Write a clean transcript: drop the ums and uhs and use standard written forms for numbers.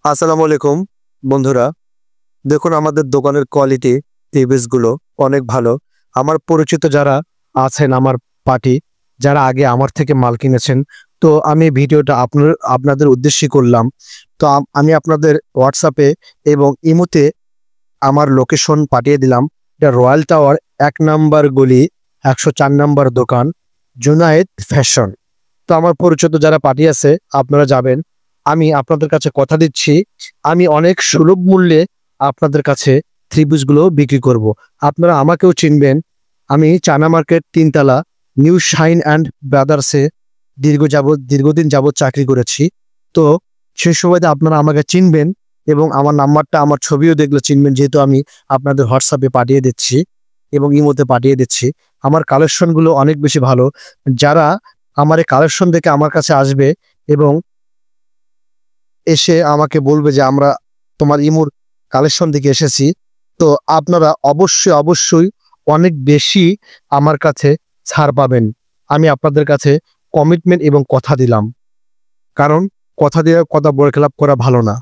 আসসালামু আলাইকুম বন্ধুরা। দেখুন আমাদের দোকানের কোয়ালিটি টিভিসগুলো অনেক ভালো। আমার পরিচিত যারা আছেন, আমার পার্টি যারা আগে আমার থেকে মাল কিনেছেন, তো আমি ভিডিওটা আপনাদের উদ্দেশ্যে করলাম। তো আমি আপনাদের হোয়াটসঅ্যাপে এবং ইমোতে আমার লোকেশন পাঠিয়ে দিলাম। এটা রয়্যাল টাওয়ার ১ নম্বর গলি ১০৪ নম্বর দোকান, জুনায়েদ ফ্যাশন। তো আমার পরিচিত যারা পার্টি আছে আপনারা যাবেন। আমি আপনাদের কাছে কথা দিচ্ছি, আমি অনেক সুলভ মূল্যে আপনাদের কাছে থ্রি পিসগুলো বিক্রি করব। আপনারা আমাকেও চিনবেন। আমি চায়না মার্কেট ৩ তলা নিউ শাইন অ্যান্ড ব্রাদার্সে দীর্ঘদিন যাবৎ চাকরি করেছি। তো সেই সময়তে আপনারা আমাকে চিনবেন এবং আমার নাম্বারটা, আমার ছবিও দেখলে চিনবেন, যেহেতু আমি আপনাদের হোয়াটসঅ্যাপে পাঠিয়ে দিচ্ছি এবং ইমোতে পাঠিয়ে দিচ্ছি। আমার কালেকশনগুলো অনেক বেশি ভালো। যারা আমার এই কালেকশন দেখে আমার কাছে আসবে এবং এসে আমাকে বলবে যে আমরা তোমার ইমুর কালেকশন থেকে এসেছি, তো আপনারা অবশ্যই অনেক বেশি আমার কাছে ছাড় পাবেন। আমি আপনাদের কাছে কমিটমেন্ট এবং কথা দিলাম, কারণ কথা দিয়ে কথা বরখেলাপ করা ভালো না।